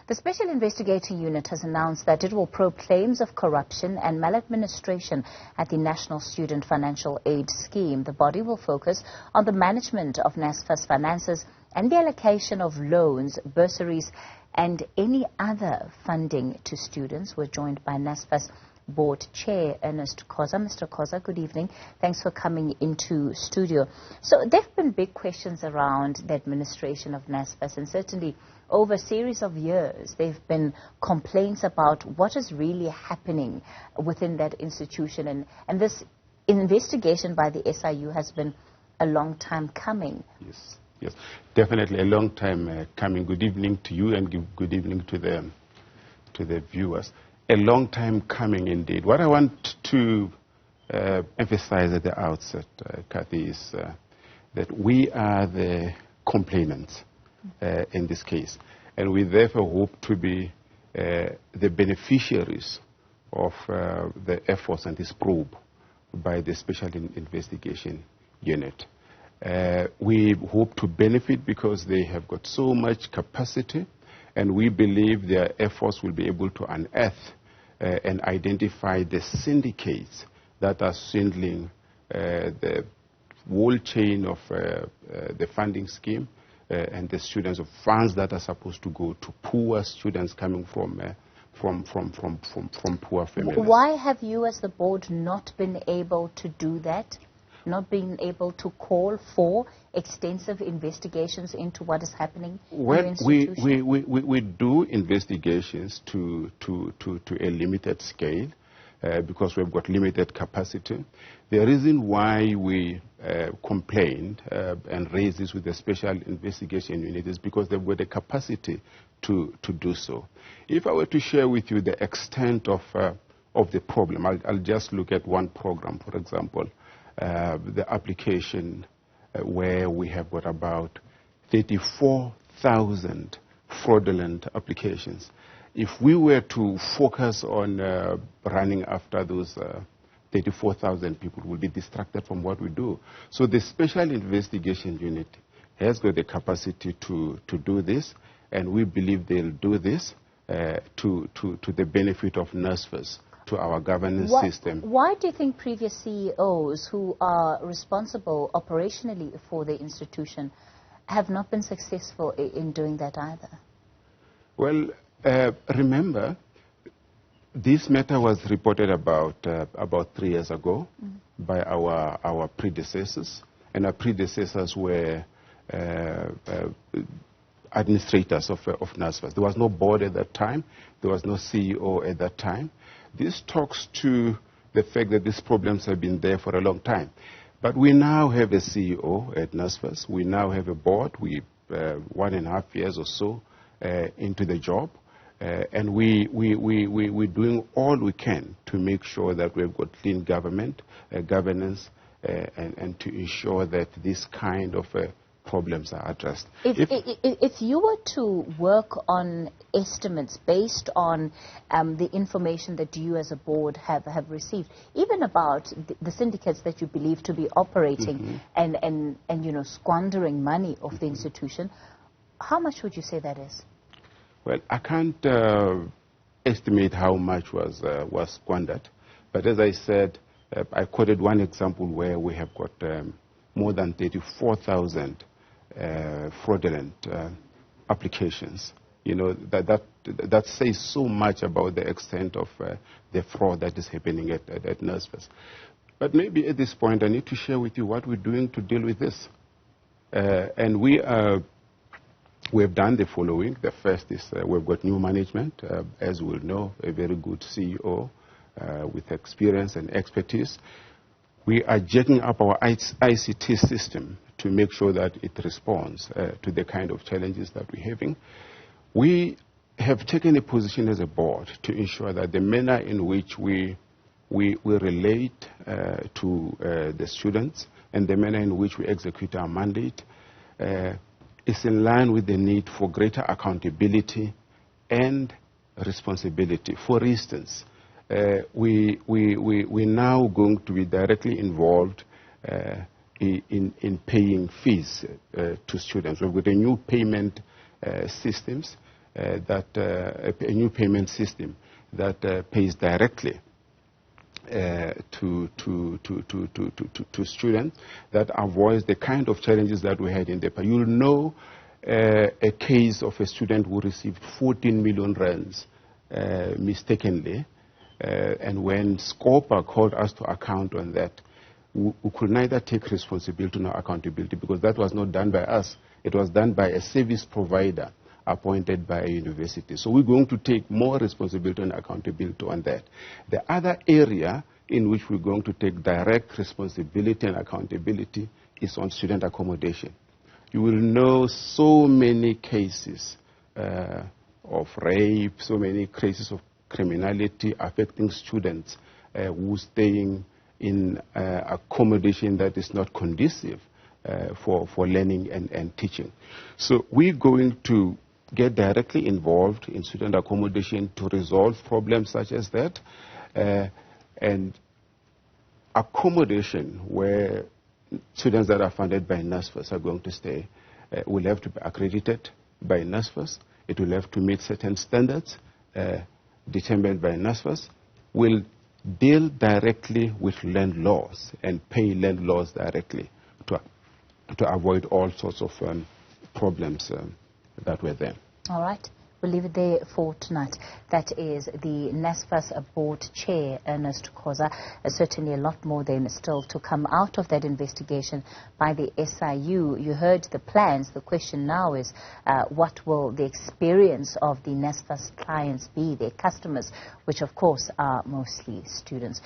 The Special Investigating Unit has announced that it will probe claims of corruption and maladministration at the National Student Financial Aid Scheme. The body will focus on the management of NSFAS finances and the allocation of loans, bursaries, and any other funding to students. We're joined by NSFAS Board Chair Ernest Khosa. Mr. Khosa, good evening. Thanks for coming into studio. So there have been big questions around the administration of NSFAS, and certainly over a series of years there have been complaints about what is really happening within that institution, and this investigation by the SIU has been a long time coming. Yes, definitely a long time coming. Good evening to you and good evening to the viewers. A long time coming indeed. What I want to emphasize at the outset, Kathy, is that we are the complainants in this case, and we therefore hope to be the beneficiaries of the efforts and this probe by the Special Investigation Unit. We hope to benefit because they have got so much capacity, and we believe their efforts will be able to unearth and identify the syndicates that are swindling the whole chain of the funding scheme and the students of funds that are supposed to go to poor students coming from poor families. Why have you as the board not been able to do that? Not being able to call for extensive investigations into what is happening in your institution? We do investigations to a limited scale because we've got limited capacity. The reason why we complained and raised this with the Special Investigation Unit is because they've got the capacity to do so. If I were to share with you the extent of the problem, I'll just look at one program, for example. The application where we have got about 34,000 fraudulent applications. If we were to focus on running after those 34,000 people, we'll be distracted from what we do. So the Special Investigation Unit has got the capacity to do this, and we believe they'll do this to the benefit of NSFAS, to our governance system. Why do you think previous CEOs who are responsible operationally for the institution have not been successful in doing that either? Well, remember, this matter was reported about 3 years ago by our predecessors, and our predecessors were administrators of NSFAS. There was no board at that time. There was no CEO at that time. This talks to the fact that these problems have been there for a long time. But we now have a CEO at NSFAS. We now have a board. We're 1.5 years or so into the job. And we're doing all we can to make sure that we've got clean governance, and to ensure that this kind of problems are addressed. If you were to work on estimates based on the information that you as a board have received, even about the syndicates that you believe to be operating and you know, squandering money of the institution, how much would you say that is? Well, I can't estimate how much was squandered, but as I said, I quoted one example where we have got more than 34,000 fraudulent applications. You know, that says so much about the extent of the fraud that is happening at NSFAS. But maybe at this point I need to share with you what we're doing to deal with this. And we have done the following. The first is we've got new management, as we know, a very good CEO with experience and expertise. We are jacking up our ICT system to make sure that it responds to the kind of challenges that we're having. We have taken a position as a board to ensure that the manner in which we relate to the students and the manner in which we execute our mandate is in line with the need for greater accountability and responsibility. For instance, we're now going to be directly involved in paying fees to students. We've got a new payment systems a new payment system that pays directly to students, that avoids the kind of challenges that we had in the past. You'll know a case of a student who received 14 million rands mistakenly, and when SCOPA called us to account on that, we could neither take responsibility nor accountability, because that was not done by us. It was done by a service provider appointed by a university. So we're going to take more responsibility and accountability on that. The other area in which we're going to take direct responsibility and accountability is on student accommodation. You will know so many cases of rape, so many cases of criminality affecting students who are staying in accommodation that is not conducive for learning and teaching. So we're going to get directly involved in student accommodation to resolve problems such as that, and accommodation where students that are funded by NSFAS are going to stay will have to be accredited by NSFAS. It will have to meet certain standards determined by NSFAS. Will deal directly with landlords and pay landlords directly to avoid all sorts of problems that were there. All right. We'll leave it there for tonight. That is the NSFAS board chair, Ernest Khosa. Certainly a lot more then still to come out of that investigation by the SIU. You heard the plans. The question now is what will the experience of the NSFAS clients be, their customers, which of course are mostly students.